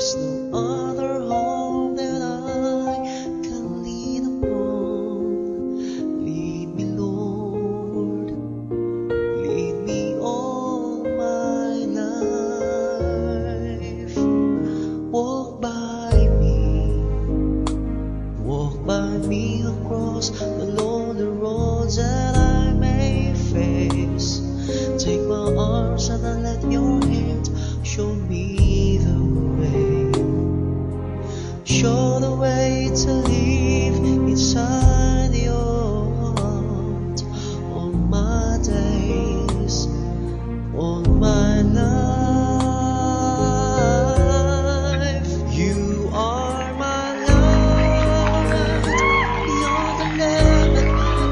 There's no other home that I can lean upon. Lead me, Lord, lead me all my life. Walk by me across the lonely roads that I may face. Take my arms and then let your hand show me the way. Show the way to live inside your heart all my days, all my life. You are my light, you're the lamp at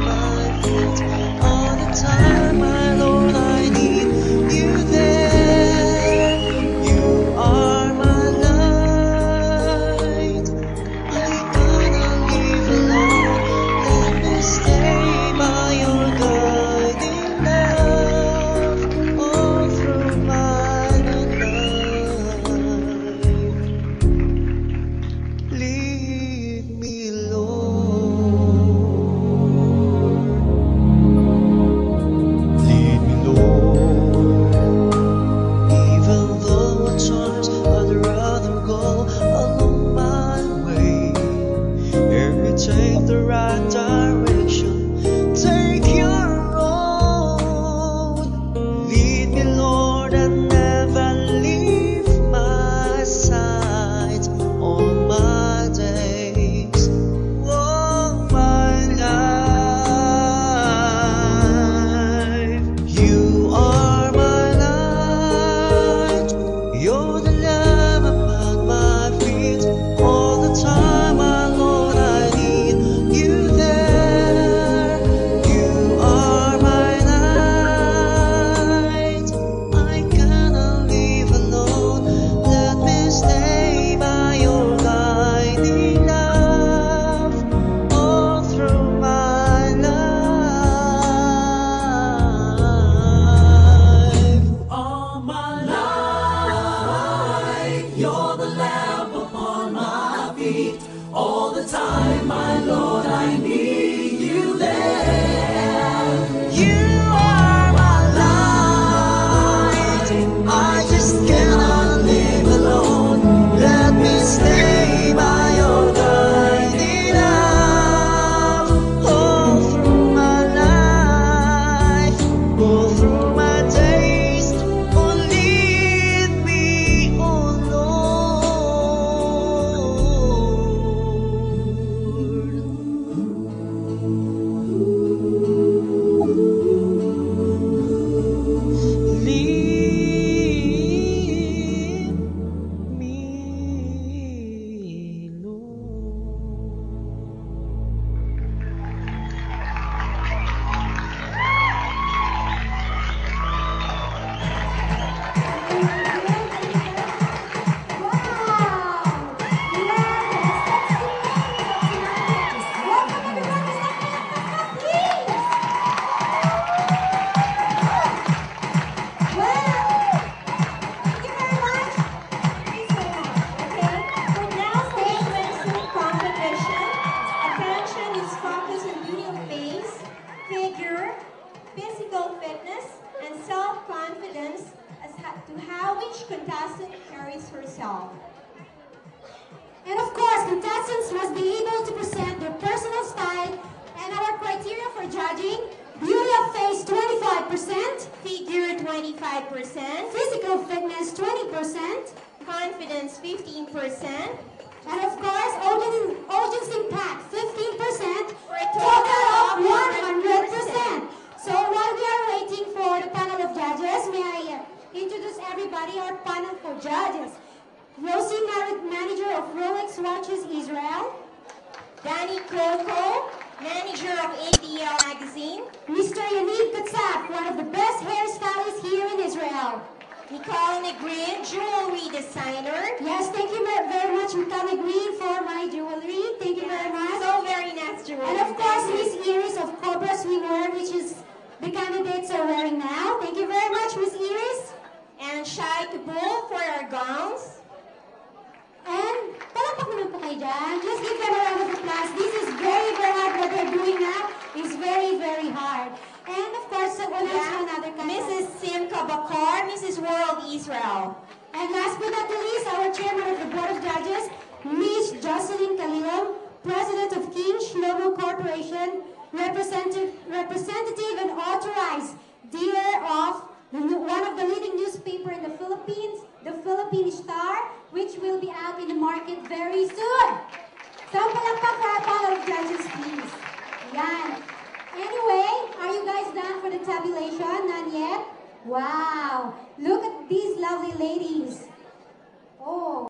my feet. All the time, my Lord, I need you there. You are my light, I cannot live alone. Let me stay by your guiding love all through my life. Lead me, Lord. Lead me, Lord. Even though at times I'd rather go along my way. Help me take the right direction. Take your road. Lead me, Lord, and never leave my side all my days, all my life. You are my light, you're the lamp upon my feet. All the time, my Lord, I need you there. You are my light, I cannot live alone. Let me stay by your guiding love all through my life. All my life, you're the lamp upon my feet. All the time, my Lord, I need you there. You are my light, I just cannot live alone. Let me stay by your guiding love all through my life, all through my days. Oh, lead me, oh Lord. Lead me, physical fitness, and self-confidence as to how each contestant carries herself. And of course, contestants must be able to present their personal style, and our criteria for judging: beauty of face 25%, Figure 25%, physical fitness 20%, confidence 15%, and of course, audience impact 15%, for a total of 100%. 100%. So while we are waiting for the panel of judges, may I introduce everybody, our panel for judges. Rosie Merritt, manager of Rolex Watches Israel. Danny Coco, manager of ADL Magazine. Mr. Yaniv Katzaf, one of the best hairstylists here in Israel. Nicole Negrin, jewelry designer. Yes, thank you very much, Nicole Green, for my jewelry. Thank you very much. So very nice jewelry. And of course, Miss Iris of Cobra Swimwear, which is the candidates are wearing now. Thank you very much, Miss Iris. And Shai Kabul for our gowns. kayo dyan. Just give them a round of applause. This is very, very hard. What they're doing now is very, very hard. And of course, another Mrs. Simca Bakar, Mrs. World Israel. And last but not the least, our chairman of the Board of Judges, Ms. Jocelyn Calillo, President of King Shlomo Corporation, representative and authorized dealer of one of the leading newspaper in the Philippines, the Philippine Star, which will be out in the market very soon. So, palakpak for our panel of judges, please. Yan. Anyway, are you guys done for the tabulation? None yet? Wow. Look at these lovely ladies. Oh.